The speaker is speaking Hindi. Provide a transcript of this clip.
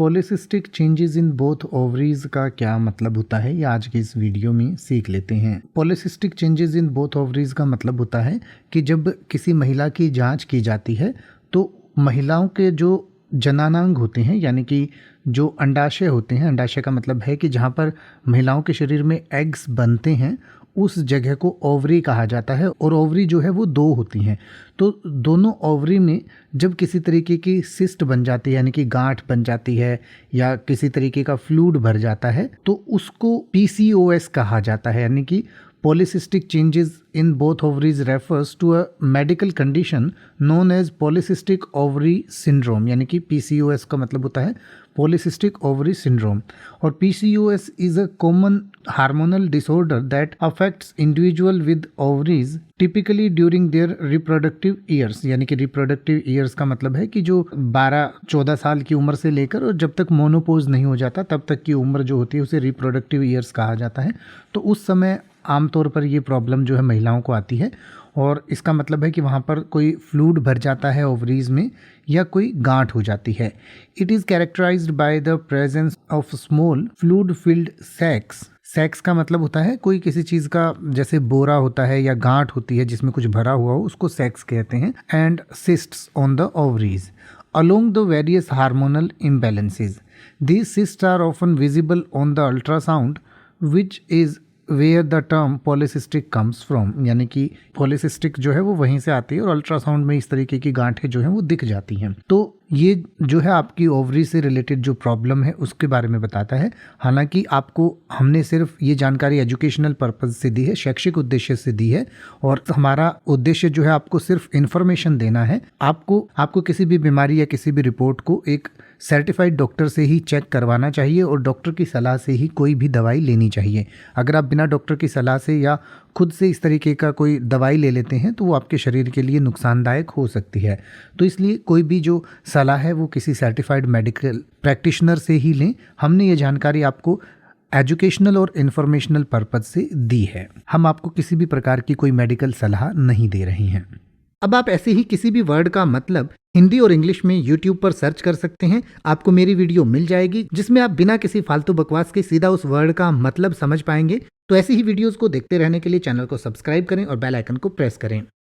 Polycystic changes in both ovaries का क्या मतलब होता है, ये आज के इस वीडियो में सीख लेते हैं। Polycystic changes in both ovaries का मतलब होता है कि जब किसी महिला की जांच की जाती है तो महिलाओं के जो जनानांग होते हैं, यानी कि जो अंडाशय होते हैं, अंडाशय का मतलब है कि जहाँ पर महिलाओं के शरीर में एग्स बनते हैं, उस जगह को ओवरी कहा जाता है। और ओवरी जो है वो दो होती हैं। तो दोनों ओवरी में जब किसी तरीके की सिस्ट बन जाती है, यानी कि गांठ बन जाती है या किसी तरीके का फ्लूइड भर जाता है, तो उसको पीसीओएस कहा जाता है। यानी कि polycystic changes in both ovaries refers to a medical condition known as polycystic ovary syndrome. यानी कि पीसीओएस का मतलब होता है पॉलिसिस्टिक ओवरी सिंड्रोम। और PCOS is a common hormonal disorder that affects individual with ovaries typically during their reproductive years. यानी कि रिप्रोडक्टिव ईयर्स का मतलब है कि जो 12-14 साल की उम्र से लेकर और जब तक मोनोपोज नहीं हो जाता तब तक की उम्र जो होती है उसे रिप्रोडक्टिव ईयर्स कहा जाता है। तो उस समय आमतौर पर ये प्रॉब्लम जो है महिलाओं को आती है, और इसका मतलब है कि वहाँ पर कोई फ्लूइड भर जाता है ओवरीज में या कोई गांठ हो जाती है। It is characterised by the presence of small fluid filled sacs. Sacs का मतलब होता है कोई किसी चीज़ का, जैसे बोरा होता है या गांठ होती है जिसमें कुछ भरा हुआ हो, उसको सैक्स कहते हैं। And cysts on the ovaries along the various hormonal imbalances. These cysts are often visible on the ultrasound, which is where the term polycystic comes from. यानी कि पॉलिसिस्टिक जो है वो वहीं से आती है और अल्ट्रासाउंड में इस तरीके की गांठें जो हैं वो दिख जाती हैं। तो ये जो है आपकी ओवरी से रिलेटेड जो प्रॉब्लम है उसके बारे में बताता है। हालांकि आपको हमने सिर्फ ये जानकारी एजुकेशनल पर्पज से दी है, शैक्षिक उद्देश्य से दी है, और हमारा उद्देश्य जो है आपको सिर्फ इन्फॉर्मेशन देना है। आपको किसी भी बीमारी या किसी भी रिपोर्ट को एक सर्टिफाइड डॉक्टर से ही चेक करवाना चाहिए और डॉक्टर की सलाह से ही कोई भी दवाई लेनी चाहिए। अगर आप बिना डॉक्टर की सलाह से या खुद से इस तरीके का कोई दवाई ले लेते हैं तो वो आपके शरीर के लिए नुकसानदायक हो सकती है। तो इसलिए कोई भी जो सलाह है वो किसी सर्टिफाइड मेडिकल प्रैक्टिशनर से ही लें। हमने ये जानकारी आपको एजुकेशनल और इन्फॉर्मेशनल पर्पज से दी है। हम आपको किसी भी प्रकार की कोई मेडिकल सलाह नहीं दे रहे हैं। अब आप ऐसे ही किसी भी वर्ड का मतलब हिंदी और इंग्लिश में YouTube पर सर्च कर सकते हैं। आपको मेरी वीडियो मिल जाएगी जिसमें आप बिना किसी फालतू बकवास के सीधा उस वर्ड का मतलब समझ पाएंगे। तो ऐसी ही वीडियोस को देखते रहने के लिए चैनल को सब्सक्राइब करें और बेल आइकन को प्रेस करें।